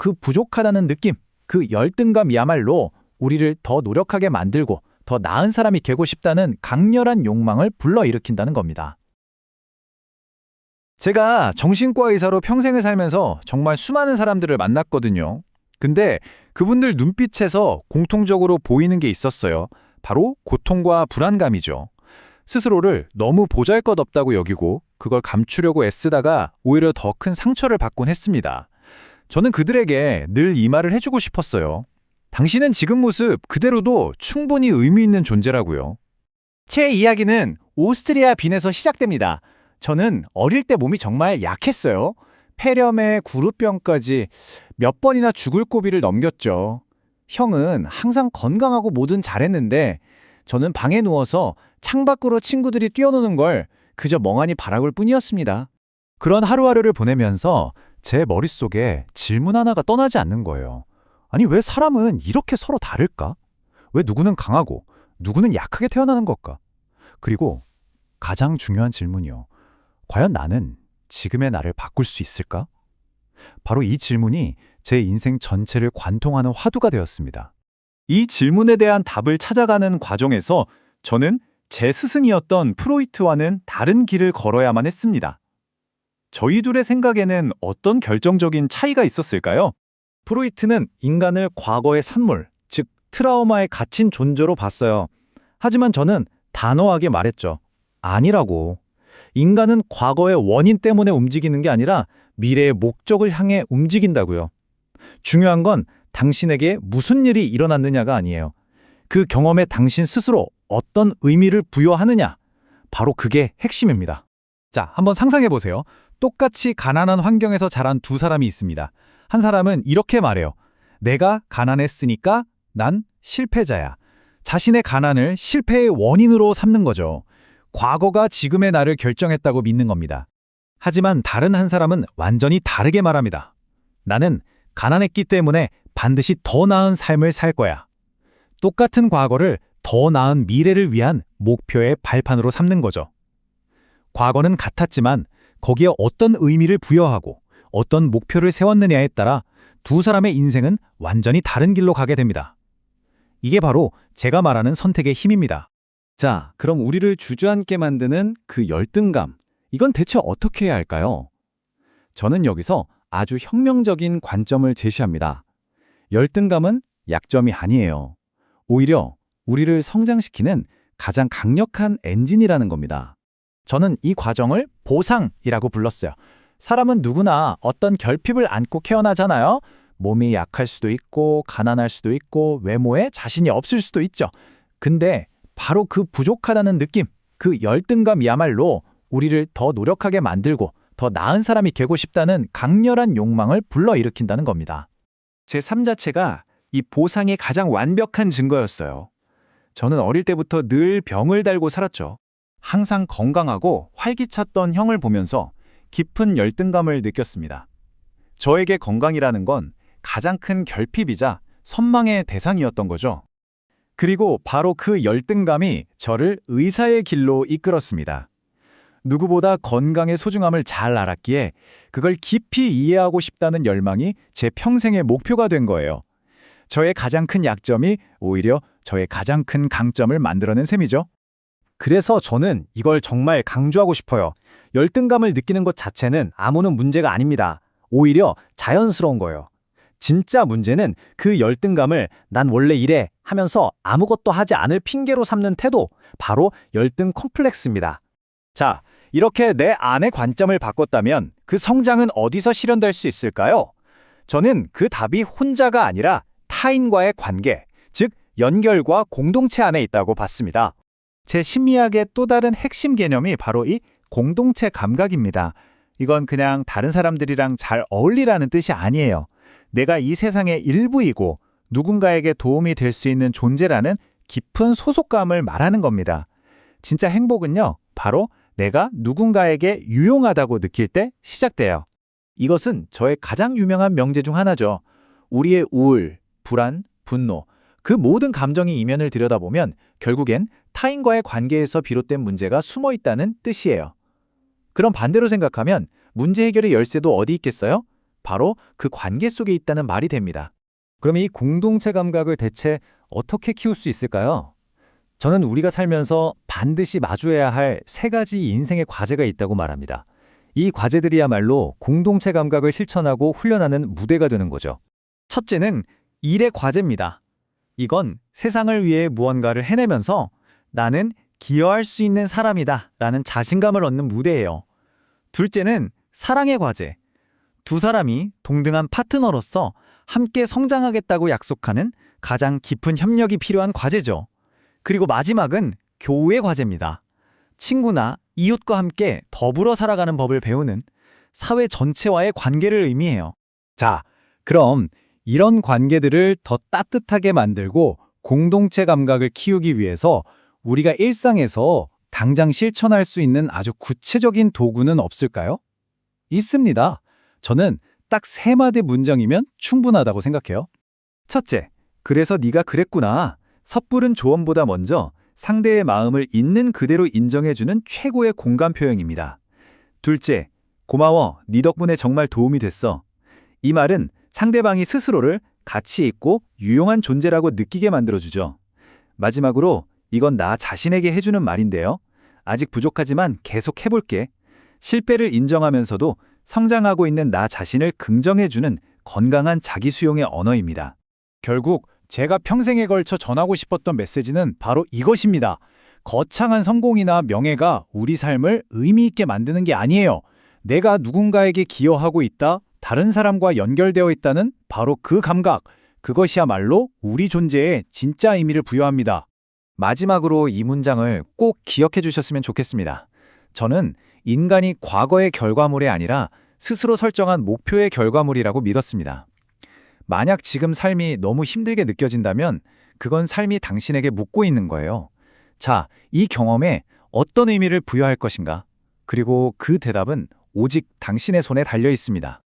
그 부족하다는 느낌, 그 열등감이야말로 우리를 더 노력하게 만들고 더 나은 사람이 되고 싶다는 강렬한 욕망을 불러일으킨다는 겁니다. 제가 정신과 의사로 평생을 살면서 정말 수많은 사람들을 만났거든요. 근데 그분들 눈빛에서 공통적으로 보이는 게 있었어요. 바로 고통과 불안감이죠. 스스로를 너무 보잘것없다고 여기고 그걸 감추려고 애쓰다가 오히려 더 큰 상처를 받곤 했습니다. 저는 그들에게 늘 이 말을 해주고 싶었어요. 당신은 지금 모습 그대로도 충분히 의미 있는 존재라고요. 제 이야기는 오스트리아 빈에서 시작됩니다. 저는 어릴 때 몸이 정말 약했어요. 폐렴에 구루병까지 몇 번이나 죽을 고비를 넘겼죠. 형은 항상 건강하고 뭐든 잘했는데 저는 방에 누워서 창밖으로 친구들이 뛰어노는 걸 그저 멍하니 바라볼 뿐이었습니다. 그런 하루하루를 보내면서 제 머릿속에 질문 하나가 떠나지 않는 거예요. 아니, 왜 사람은 이렇게 서로 다를까? 왜 누구는 강하고 누구는 약하게 태어나는 걸까? 그리고 가장 중요한 질문이요. 과연 나는 지금의 나를 바꿀 수 있을까? 바로 이 질문이 제 인생 전체를 관통하는 화두가 되었습니다. 이 질문에 대한 답을 찾아가는 과정에서 저는 제 스승이었던 프로이트와는 다른 길을 걸어야만 했습니다. 저희 둘의 생각에는 어떤 결정적인 차이가 있었을까요? 프로이트는 인간을 과거의 산물, 즉 트라우마에 갇힌 존재로 봤어요. 하지만 저는 단호하게 말했죠. 아니라고. 인간은 과거의 원인 때문에 움직이는 게 아니라 미래의 목적을 향해 움직인다고요. 중요한 건 당신에게 무슨 일이 일어났느냐가 아니에요. 그 경험에 당신 스스로 어떤 의미를 부여하느냐. 바로 그게 핵심입니다. 자, 한번 상상해 보세요. 똑같이 가난한 환경에서 자란 두 사람이 있습니다. 한 사람은 이렇게 말해요. 내가 가난했으니까 난 실패자야. 자신의 가난을 실패의 원인으로 삼는 거죠. 과거가 지금의 나를 결정했다고 믿는 겁니다. 하지만 다른 한 사람은 완전히 다르게 말합니다. 나는 가난했기 때문에 반드시 더 나은 삶을 살 거야. 똑같은 과거를 더 나은 미래를 위한 목표의 발판으로 삼는 거죠. 과거는 같았지만 거기에 어떤 의미를 부여하고 어떤 목표를 세웠느냐에 따라 두 사람의 인생은 완전히 다른 길로 가게 됩니다. 이게 바로 제가 말하는 선택의 힘입니다. 자, 그럼 우리를 주저앉게 만드는 그 열등감, 이건 대체 어떻게 해야 할까요? 저는 여기서 아주 혁명적인 관점을 제시합니다. 열등감은 약점이 아니에요. 오히려 우리를 성장시키는 가장 강력한 엔진이라는 겁니다. 저는 이 과정을 보상이라고 불렀어요. 사람은 누구나 어떤 결핍을 안고 태어나잖아요. 몸이 약할 수도 있고 가난할 수도 있고 외모에 자신이 없을 수도 있죠. 근데 바로 그 부족하다는 느낌, 그 열등감이야말로 우리를 더 노력하게 만들고 더 나은 사람이 되고 싶다는 강렬한 욕망을 불러일으킨다는 겁니다. 제 삶 자체가 이 보상의 가장 완벽한 증거였어요. 저는 어릴 때부터 늘 병을 달고 살았죠. 항상 건강하고 활기찼던 형을 보면서 깊은 열등감을 느꼈습니다. 저에게 건강이라는 건 가장 큰 결핍이자 선망의 대상이었던 거죠. 그리고 바로 그 열등감이 저를 의사의 길로 이끌었습니다. 누구보다 건강의 소중함을 잘 알았기에 그걸 깊이 이해하고 싶다는 열망이 제 평생의 목표가 된 거예요. 저의 가장 큰 약점이 오히려 저의 가장 큰 강점을 만들어낸 셈이죠. 그래서 저는 이걸 정말 강조하고 싶어요. 열등감을 느끼는 것 자체는 아무런 문제가 아닙니다. 오히려 자연스러운 거예요. 진짜 문제는 그 열등감을 난 원래 이래 하면서 아무것도 하지 않을 핑계로 삼는 태도, 바로 열등 컴플렉스입니다. 자, 이렇게 내 안의 관점을 바꿨다면 그 성장은 어디서 실현될 수 있을까요? 저는 그 답이 혼자가 아니라 타인과의 관계, 즉 연결과 공동체 안에 있다고 봤습니다. 제 심리학의 또 다른 핵심 개념이 바로 이 공동체 감각입니다. 이건 그냥 다른 사람들이랑 잘 어울리라는 뜻이 아니에요. 내가 이 세상의 일부이고 누군가에게 도움이 될 수 있는 존재라는 깊은 소속감을 말하는 겁니다. 진짜 행복은요, 바로 내가 누군가에게 유용하다고 느낄 때 시작돼요. 이것은 저의 가장 유명한 명제 중 하나죠. 우리의 우울, 불안, 분노, 그 모든 감정의 이면을 들여다보면 결국엔 타인과의 관계에서 비롯된 문제가 숨어 있다는 뜻이에요. 그럼 반대로 생각하면 문제 해결의 열쇠도 어디 있겠어요? 바로 그 관계 속에 있다는 말이 됩니다. 그럼 이 공동체 감각을 대체 어떻게 키울 수 있을까요? 저는 우리가 살면서 반드시 마주해야 할 세 가지 인생의 과제가 있다고 말합니다. 이 과제들이야말로 공동체 감각을 실천하고 훈련하는 무대가 되는 거죠. 첫째는 일의 과제입니다. 이건 세상을 위해 무언가를 해내면서 나는 기여할 수 있는 사람이다 라는 자신감을 얻는 무대예요. 둘째는 사랑의 과제. 두 사람이 동등한 파트너로서 함께 성장하겠다고 약속하는 가장 깊은 협력이 필요한 과제죠. 그리고 마지막은 교우의 과제입니다. 친구나 이웃과 함께 더불어 살아가는 법을 배우는 사회 전체와의 관계를 의미해요. 자, 그럼 이런 관계들을 더 따뜻하게 만들고 공동체 감각을 키우기 위해서 우리가 일상에서 당장 실천할 수 있는 아주 구체적인 도구는 없을까요? 있습니다. 저는 딱 3마디 문장이면 충분하다고 생각해요. 첫째, 그래서 네가 그랬구나. 섣부른 조언보다 먼저 상대의 마음을 있는 그대로 인정해주는 최고의 공감 표현입니다. 둘째, 고마워. 네 덕분에 정말 도움이 됐어. 이 말은 상대방이 스스로를 가치 있고 유용한 존재라고 느끼게 만들어주죠. 마지막으로 이건 나 자신에게 해주는 말인데요. 아직 부족하지만 계속 해볼게. 실패를 인정하면서도 성장하고 있는 나 자신을 긍정해주는 건강한 자기수용의 언어입니다. 결국 제가 평생에 걸쳐 전하고 싶었던 메시지는 바로 이것입니다. 거창한 성공이나 명예가 우리 삶을 의미 있게 만드는 게 아니에요. 내가 누군가에게 기여하고 있다, 다른 사람과 연결되어 있다는 바로 그 감각, 그것이야말로 우리 존재에 진짜 의미를 부여합니다. 마지막으로 이 문장을 꼭 기억해 주셨으면 좋겠습니다. 저는 인간이 과거의 결과물이 아니라 스스로 설정한 목표의 결과물이라고 믿었습니다. 만약 지금 삶이 너무 힘들게 느껴진다면 그건 삶이 당신에게 묻고 있는 거예요. 자, 이 경험에 어떤 의미를 부여할 것인가? 그리고 그 대답은 오직 당신의 손에 달려 있습니다.